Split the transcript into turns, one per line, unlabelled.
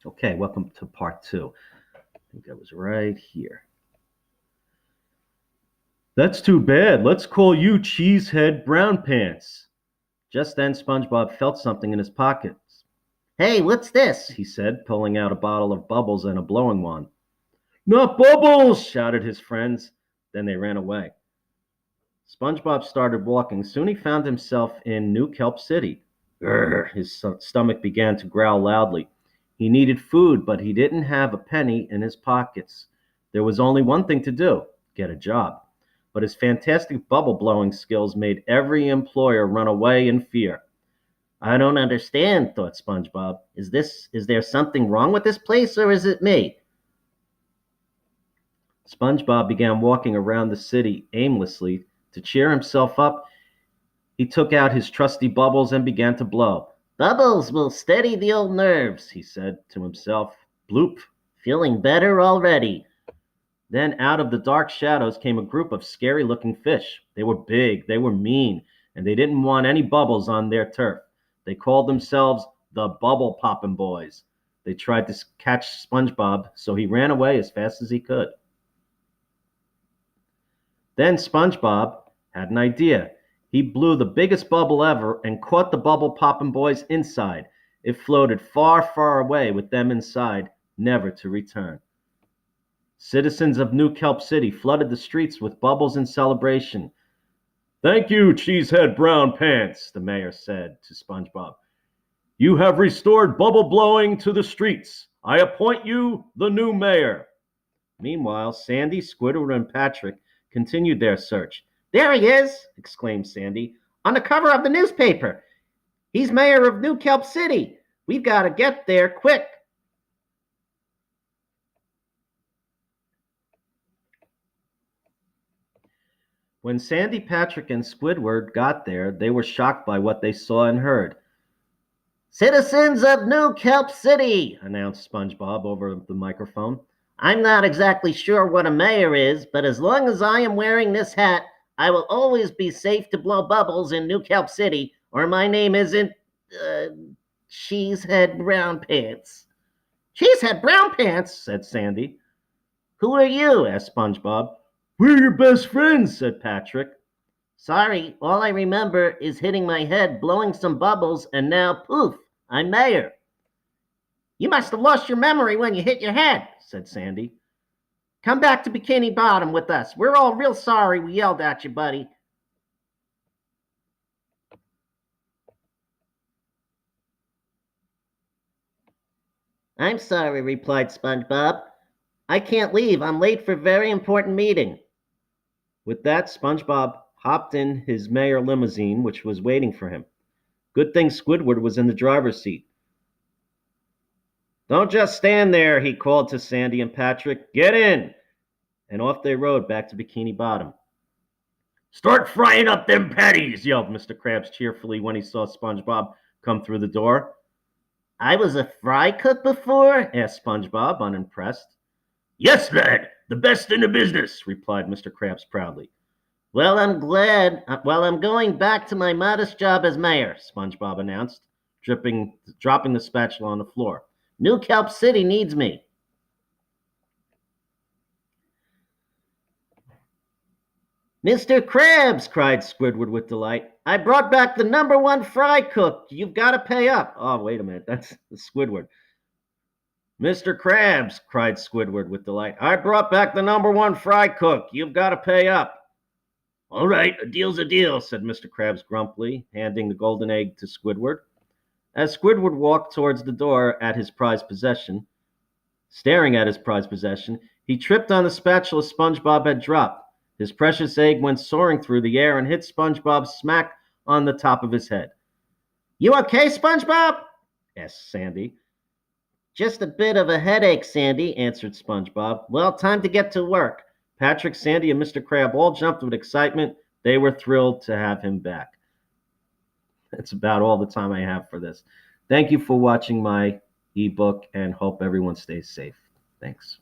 Okay, welcome to part two. I think I was right here. That's too bad. Let's call you Cheesehead Brown Pants. Just then, SpongeBob felt something in his pockets. Hey, what's this? He said, pulling out a bottle of bubbles and a blowing wand. Not bubbles! Shouted his friends. Then they ran away. SpongeBob started walking. Soon he found himself in New Kelp City. Grr, his stomach began to growl loudly. He needed food, but he didn't have a penny in his pockets. There was only one thing to do: get a job. But his fantastic bubble blowing skills made every employer run away in fear. I don't understand, thought SpongeBob. Is there something wrong with this place, or is it me? SpongeBob began walking around the city aimlessly. To cheer himself up, he took out his trusty bubbles and began to blow. Bubbles will steady the old nerves, he said to himself. Bloop, feeling better already. Then out of the dark shadows came a group of scary-looking fish. They were big, they were mean, and they didn't want any bubbles on their turf. They called themselves the Bubble Poppin' Boys. They tried to catch SpongeBob, so he ran away as fast as he could. Then SpongeBob had an idea. He blew the biggest bubble ever and caught the Bubble Poppin' Boys inside. It floated far, far away with them inside, never to return. Citizens of New Kelp City flooded the streets with bubbles in celebration. Thank you, Cheesehead Brown Pants, the mayor said to SpongeBob. You have restored bubble blowing to the streets. I appoint you the new mayor. Meanwhile, Sandy, Squidward, and Patrick continued their search. There he is, exclaimed Sandy, on the cover of the newspaper. He's mayor of New Kelp City. We've got to get there quick. When Sandy, Patrick, and Squidward got there, they were shocked by what they saw and heard. Citizens of New Kelp City, announced SpongeBob over the microphone. I'm not exactly sure what a mayor is, but as long as I am wearing this hat, I will always be safe to blow bubbles in New Kelp City, or my name isn't, Cheesehead Brown Pants. Cheesehead Brown Pants, said Sandy. Who are you? Asked SpongeBob. We're your best friends, said Patrick. Sorry, all I remember is hitting my head, blowing some bubbles, and now, poof, I'm mayor. You must have lost your memory when you hit your head, said Sandy. Come back to Bikini Bottom with us. We're all real sorry we yelled at you, buddy. I'm sorry, replied SpongeBob. I can't leave. I'm late for a very important meeting. With that, SpongeBob hopped in his mayor limousine, which was waiting for him. Good thing Squidward was in the driver's seat. Don't just stand there, he called to Sandy and Patrick. Get in! And off they rode back to Bikini Bottom. Start frying up them patties, yelled Mr. Krabs cheerfully when he saw SpongeBob come through the door. I was a fry cook before? Asked SpongeBob, unimpressed. Yes, lad, the best in the business, replied Mr. Krabs proudly. Well, I'm glad. I'm going back to my modest job as mayor, SpongeBob announced, dropping the spatula on the floor. New Kelp City needs me. Mr. Krabs, cried Squidward with delight. I brought back the #1 fry cook. You've got to pay up. Oh, wait a minute. That's Squidward. Mr. Krabs, cried Squidward with delight. I brought back the #1 fry cook. You've got to pay up. All right, a deal's a deal, said Mr. Krabs grumpily, handing the golden egg to Squidward. As Squidward walked towards the door at his prized possession, staring at his prized possession, he tripped on the spatula SpongeBob had dropped. His precious egg went soaring through the air and hit SpongeBob smack on the top of his head. You okay, SpongeBob? Asked Sandy. Just a bit of a headache, Sandy, answered SpongeBob. Well, time to get to work. Patrick, Sandy, and Mr. Crab all jumped with excitement. They were thrilled to have him back. That's about all the time I have for this. Thank you for watching my ebook and hope everyone stays safe. Thanks.